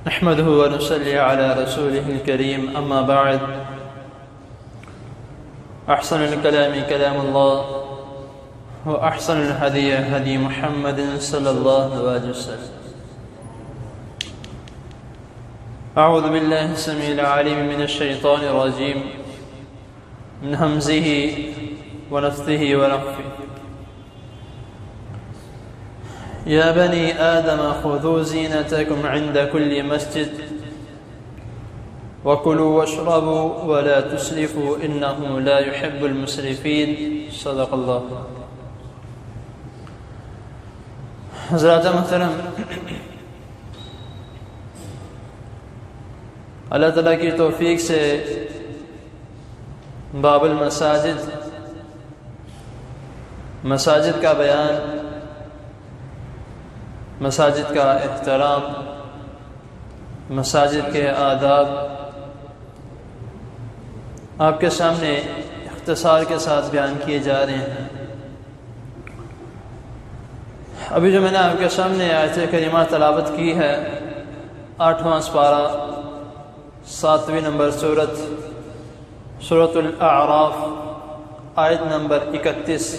نحمده ونصلي على رسوله الكريم أما بعد أحسن الكلام كلام الله وأحسن الهدي هدي محمد صلى الله عليه وسلم. أعوذ بالله السميع العليم من الشيطان الرجيم من همزه ونفثه ونفثه. يا بني آدم خذوا زينتكم عند كل مسجد وكلوا واشربوا ولا تسرفوا إنه لا يحب المسرفين. صدق الله. حضرات محترم، اللہ تعالیٰ کی توفیق سے باب المساجد، مساجد کا بیان، مساجد کا احترام، مساجد کے آداب آپ کے سامنے اختصار کے ساتھ بیان کیے جا رہے ہیں. ابھی جو میں نے آپ کے سامنے آیت کریمہ تلاوت کی ہے، 8واں سپارہ، 7ویں نمبر سورۃ الاعراف، آیت نمبر 31.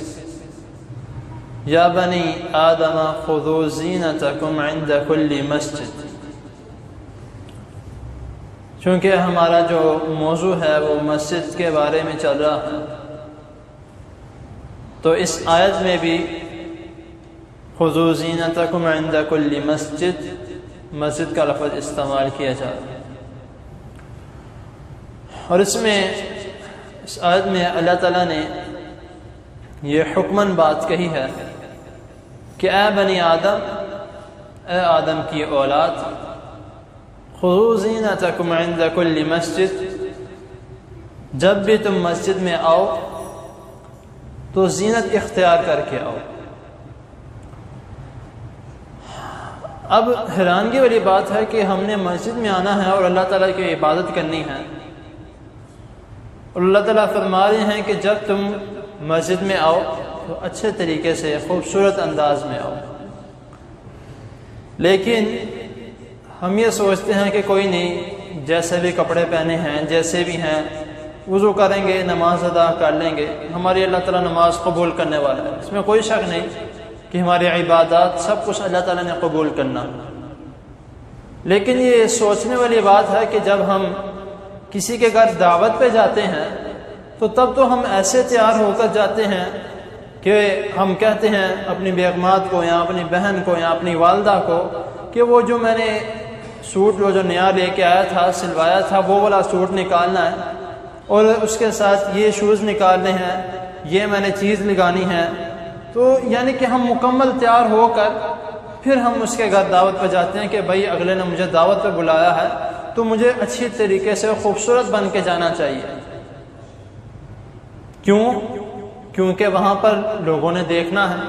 یا بنی آدم خذوا زینتکم عند کل مسجد. چونکہ ہمارا جو موضوع ہے وہ مسجد کے بارے میں چل رہا ہے، تو اس آیت میں بھی خذوا زینتکم عند کل مسجد، مسجد کا لفظ استعمال کیا جا رہا ہے. اور اس آیت میں اللہ تعالیٰ نے یہ حکماً بات کہی ہے کہ اے بنی آدم، اے آدم کی اولاد، خذوا زینتکم عند کل مسجد، جب بھی تم مسجد میں آؤ تو زینت اختیار کر کے آؤ. اب حیرانگی والی بات ہے کہ ہم نے مسجد میں آنا ہے اور اللہ تعالیٰ کی عبادت کرنی ہے، اور اللہ تعالیٰ فرما رہے ہیں کہ جب تم مسجد میں آؤ تو اچھے طریقے سے خوبصورت انداز میں آؤ. لیکن ہم یہ سوچتے ہیں کہ کوئی نہیں، جیسے بھی کپڑے پہنے ہیں، جیسے بھی ہیں، وضو کریں گے، نماز ادا کر لیں گے، ہماری اللہ تعالیٰ نماز قبول کرنے والا ہے. اس میں کوئی شک نہیں کہ ہماری عبادات سب کچھ اللہ تعالیٰ نے قبول کرنا. لیکن یہ سوچنے والی بات ہے کہ جب ہم کسی کے گھر دعوت پہ جاتے ہیں تو تب تو ہم ایسے تیار ہو کر جاتے ہیں کہ ہم کہتے ہیں اپنی بیگمات کو یا اپنی بہن کو یا اپنی والدہ کو کہ وہ جو میں نے سوٹ جو نیا لے کے آیا تھا، سلوایا تھا، وہ والا سوٹ نکالنا ہے، اور اس کے ساتھ یہ شوز نکالنے ہیں، یہ میں نے چیز لگانی ہے. تو یعنی کہ ہم مکمل تیار ہو کر پھر ہم اس کے گھر دعوت پہ جاتے ہیں کہ بھائی اگلے نے مجھے دعوت پہ بلایا ہے تو مجھے اچھی طریقے سے خوبصورت بن کے جانا چاہیے. کیونکہ وہاں پر لوگوں نے دیکھنا ہے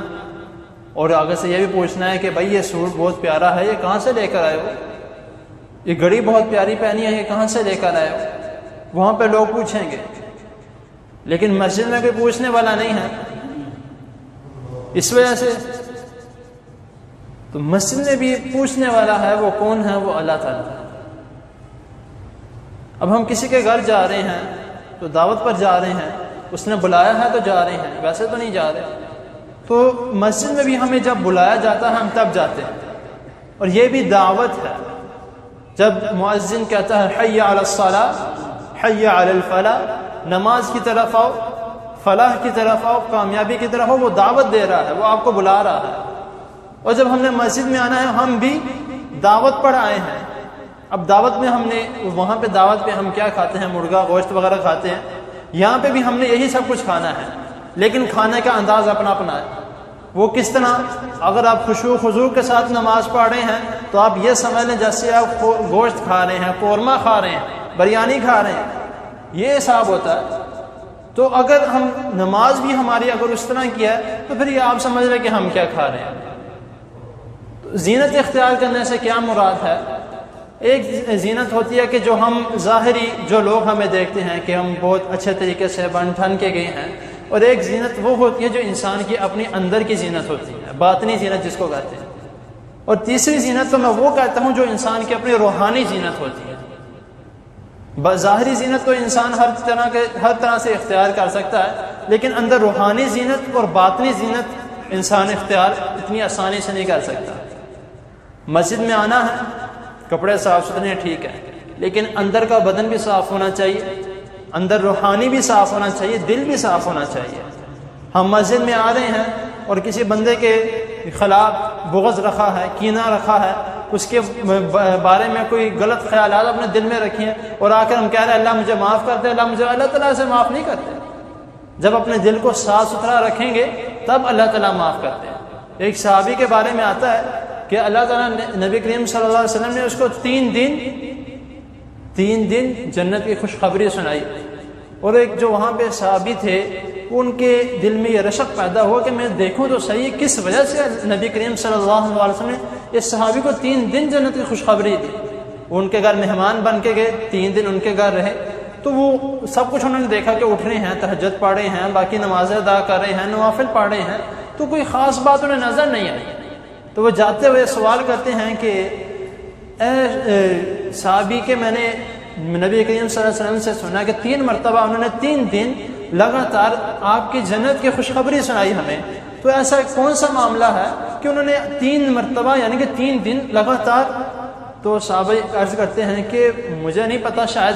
اور آگے سے یہ بھی پوچھنا ہے کہ بھائی یہ سوٹ بہت پیارا ہے، یہ کہاں سے لے کر آئے ہو؟ یہ گھڑی بہت پیاری پہنی ہے، یہ کہاں سے لے کر آئے ہو؟ وہاں پہ لوگ پوچھیں گے. لیکن مسجد میں کوئی پوچھنے والا نہیں ہے. اس وجہ سے تو مسجد میں بھی پوچھنے والا ہے، وہ کون ہے؟ وہ اللہ تعالیٰ. اب ہم کسی کے گھر جا رہے ہیں تو دعوت پر جا رہے ہیں، اس نے بلایا ہے تو جا رہے ہیں، ویسے تو نہیں جا رہے. تو مسجد میں بھی ہمیں جب بلایا جاتا ہے ہم تب جاتے ہیں، اور یہ بھی دعوت ہے. جب مؤذن کہتا ہے حی علی الصلاۃ حی علی الفلاح، نماز کی طرف آؤ، فلاح کی طرف آؤ، کامیابی کی طرف آؤ، وہ دعوت دے رہا ہے، وہ آپ کو بلا رہا ہے. اور جب ہم نے مسجد میں آنا ہے ہم بھی دعوت پر آئے ہیں. اب دعوت میں ہم نے وہاں پہ دعوت پہ ہم کیا کھاتے ہیں؟ مرغا گوشت وغیرہ کھاتے ہیں. یہاں پہ بھی ہم نے یہی سب کچھ کھانا ہے، لیکن کھانے کا انداز اپنا اپنا ہے. وہ کس طرح؟ اگر آپ خشوع و خضوع کے ساتھ نماز پڑھ رہے ہیں تو آپ یہ سمجھ لیں جیسے آپ گوشت کھا رہے ہیں، قورمہ کھا رہے ہیں، بریانی کھا رہے ہیں، یہ حساب ہوتا ہے. تو اگر ہم نماز بھی ہماری اگر اس طرح کی ہے تو پھر یہ آپ سمجھ رہے کہ ہم کیا کھا رہے ہیں. زینت اختیار کرنے سے کیا مراد ہے؟ ایک زینت ہوتی ہے کہ جو ہم ظاہری، جو لوگ ہمیں دیکھتے ہیں کہ ہم بہت اچھے طریقے سے بن ٹھن کے گئے ہیں، اور ایک زینت وہ ہوتی ہے جو انسان کی اپنی اندر کی زینت ہوتی ہے، باطنی زینت جس کو کہتے ہیں. اور تیسری زینت تو میں وہ کہتا ہوں جو انسان کی اپنی روحانی زینت ہوتی ہے۔ ظاہری زینت تو انسان ہر طرح سے اختیار کر سکتا ہے، لیکن اندر روحانی زینت اور باطنی زینت انسان اختیار اتنی آسانی سے نہیں کر سکتا۔ مسجد میں آنا ہے، کپڑے صاف ستھرے ٹھیک ہے، لیکن اندر کا بدن بھی صاف ہونا چاہیے، اندر روحانی بھی صاف ہونا چاہیے، دل بھی صاف ہونا چاہیے۔ ہم مسجد میں آ رہے ہیں اور کسی بندے کے خلاف بغض رکھا ہے، کینہ رکھا ہے، اس کے بارے میں کوئی غلط خیالات اپنے دل میں رکھے ہیں، اور آ کر ہم کہہ رہے ہیں اللہ مجھے معاف کر دے، اللہ تعالیٰ سے معاف نہیں کرتے۔ جب اپنے دل کو صاف ستھرا رکھیں گے تب اللہ تعالیٰ معاف کرتے ہیں۔ ایک صحابی کے بارے میں آتا ہے کہ اللہ تعالیٰ نے نبی کریم صلی اللہ علیہ وسلم نے اس کو تین دن جنت کی خوشخبری سنائی، اور ایک جو وہاں پہ صحابی تھے ان کے دل میں یہ رشک پیدا ہوا کہ میں دیکھوں تو صحیح کس وجہ سے نبی کریم صلی اللہ علیہ وسلم نے اس صحابی کو 3 دن جنت کی خوشخبری دی۔ وہ ان کے گھر مہمان بن کے گئے، 3 دن ان کے گھر رہے، تو وہ سب کچھ انہوں نے دیکھا کہ اٹھ رہے ہیں، تہجد پڑھ رہے ہیں، باقی نمازیں ادا کر رہے ہیں، نوافل پڑھ رہے ہیں، تو کوئی خاص بات انہیں نظر نہیں آئی۔ تو وہ جاتے ہوئے سوال کرتے ہیں کہ اے صحابی کے میں نے نبی کریم صلی اللہ علیہ وسلم سے سنا کہ 3 مرتبہ انہوں نے 3 دن لگاتار آپ کی جنت کی خوشخبری سنائی ہمیں، تو ایسا کون سا معاملہ ہے کہ انہوں نے 3 مرتبہ یعنی کہ 3 دن لگاتار؟ تو صحابہ عرض کرتے ہیں کہ مجھے نہیں پتا، شاید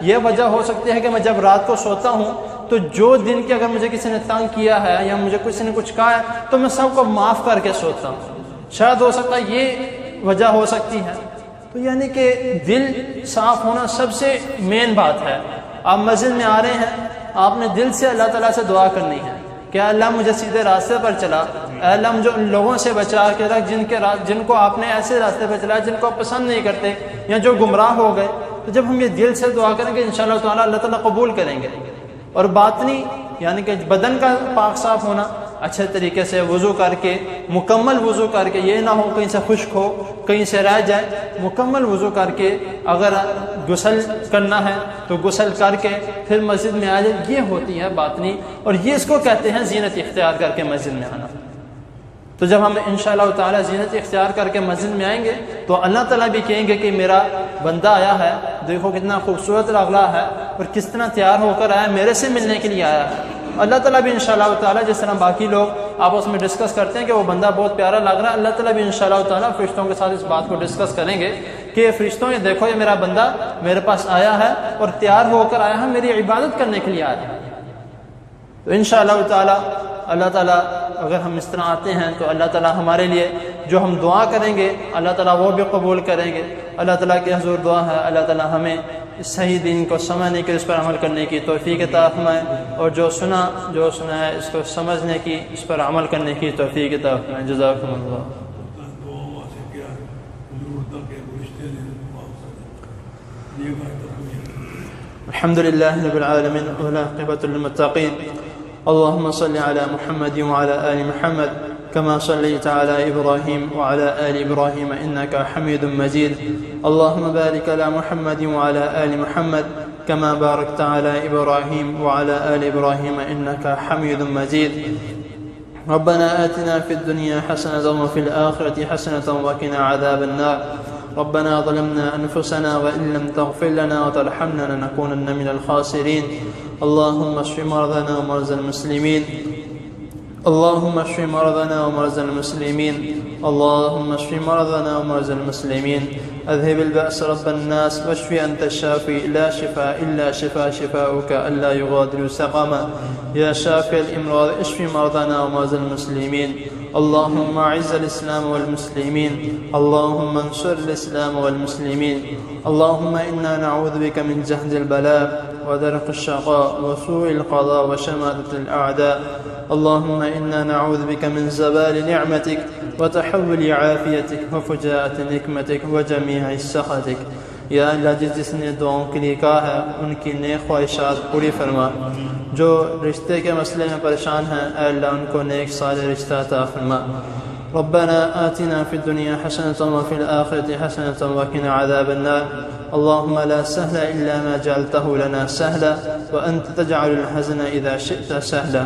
یہ وجہ ہو سکتی ہے کہ میں جب رات کو سوتا ہوں تو جو دن کی اگر مجھے کسی نے تنگ کیا ہے یا مجھے کسی نے کچھ کہا ہے تو میں سب کو معاف کر کے سوتا ہوں، شاید ہو سکتا ہے یہ وجہ ہو سکتی ہے۔ تو یعنی کہ دل صاف ہونا سب سے مین بات ہے۔ آپ مسجد میں آ رہے ہیں، آپ نے دل سے اللہ تعالیٰ سے دعا کرنی ہے کہ اللہ مجھے سیدھے راستے پر چلا، اے اللہ مجھے ان لوگوں سے بچا کے رکھ جن کو آپ نے ایسے راستے پر چلا جن کو آپ پسند نہیں کرتے یا جو گمراہ ہو گئے۔ تو جب ہم یہ دل سے دعا کریں گے انشاءاللہ تعالیٰ اللہ تعالیٰ قبول کریں گے۔ اور باطنی یعنی کہ بدن کا پاک صاف ہونا، اچھے طریقے سے وضو کر کے، مکمل وضو کر کے، یہ نہ ہو کہیں سے خشک ہو کہیں سے رہ جائے، مکمل وضو کر کے اگر غسل کرنا ہے تو غسل کر کے پھر مسجد میں آ جائے، یہ ہوتی ہے باطنی، اور یہ اس کو کہتے ہیں زینت اختیار کر کے مسجد میں آنا۔ تو جب ہم انشاءاللہ تعالیٰ زینت اختیار کر کے مسجد میں آئیں گے تو اللہ تعالیٰ بھی کہیں گے کہ میرا بندہ آیا ہے، دیکھو کتنا خوبصورت لگا ہے اور کس طرح تیار ہو کر آیا، میرے سے ملنے کے لیے آیا ہے۔ اللہ تعالیٰ بھی انشاءاللہ تعالیٰ جس طرح باقی لوگ آپس میں ڈسکس کرتے ہیں کہ وہ بندہ بہت پیارا لگ رہا ہے، اللہ تعالیٰ بھی انشاءاللہ تعالیٰ فرشتوں کے ساتھ اس بات کو ڈسکس کریں گے کہ فرشتوں یہ دیکھو یہ میرا بندہ میرے پاس آیا ہے اور تیار ہو کر آیا ہے، میری عبادت کرنے کے لیے آیا ہے۔ تو انشاءاللہ تعالیٰ اللہ تعالیٰ اگر ہم اس طرح آتے ہیں تو اللہ تعالیٰ ہمارے لیے جو ہم دعا کریں گے اللہ تعالیٰ وہ بھی قبول کریں گے۔ اللہ تعالیٰ کی حضور دعا ہے اللہ تعالیٰ ہمیں اس صحیح دین کو سمجھنے کی، اس پر عمل کرنے کی توفیق عطا فرمائے، اور جو سنا ہے اس کو سمجھنے کی، اس پر عمل کرنے کی توفیق عطا فرمائے۔ جزاکم اللہ۔ الحمد لله رب العالمين والعاقبة للمتقين، اللهم صل على محمد وعلى آل محمد كما صليت على إبراهيم وعلى آل إبراهيم إنك حميد مجيد، اللهم بارك على محمد وعلى آل محمد كما باركت على إبراهيم وعلى آل إبراهيم إنك حميد مجيد، ربنا آتنا في الدنيا حسنة وفي الآخرة حسنة وقنا عذاب النار، ربنا ظلمنا أنفسنا وإن لم تغفر لنا وترحمنا لنكونن من الخاسرين، اللهم اشف مرضنا ومرضى المسلمين، اللهم اشف مرضنا ومرضى المسلمين، اللهم اشف مرضنا ومرضى المسلمين، اذهب البأس رب الناس واشف أنت الشافي لا شفاء إلا شفاؤك ألا يغادر سقما، يا شافي الأمراض اشف مرضنا ومرضى المسلمين، اللهم اعز الإسلام والمسلمين، اللهم انصر الإسلام والمسلمين، اللهم إنا نعوذ بك من جهد البلاء ودرك الشقاء وسوء القضاء وشماتة الأعداء، اللهم إنا نعوذ بك من زوال نعمتك وتحول عافيتك وفجاءة نقمتك وجميع سخطك، یا اللہ جس نے دعاؤں کے لیے کہا ہے ان کی نیک خواہشات پوری فرما، جو رشتے کے مسئلے میں پریشان ہیں اے اللہ ان کو نیک صالح رشتہ عطا فرما، ربنا آتنا في الدنيا حسنة وفي الآخرة حسنة وقنا عذاب النار، اللهم لا سهل إلا ما جعلته لنا سهلا وأنت تجعل الحزن إذا شئت سهلا،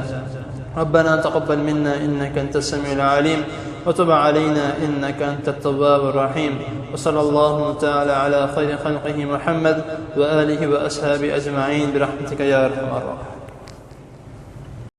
ربنا تقبل منا إنك أنت السميع العليم وتب علينا إنك أنت التواب الرحيم. وصلى الله تعالى على خير خلقه محمد وآله وأصحابه أجمعين برحمتك يا أرحم الراحمين.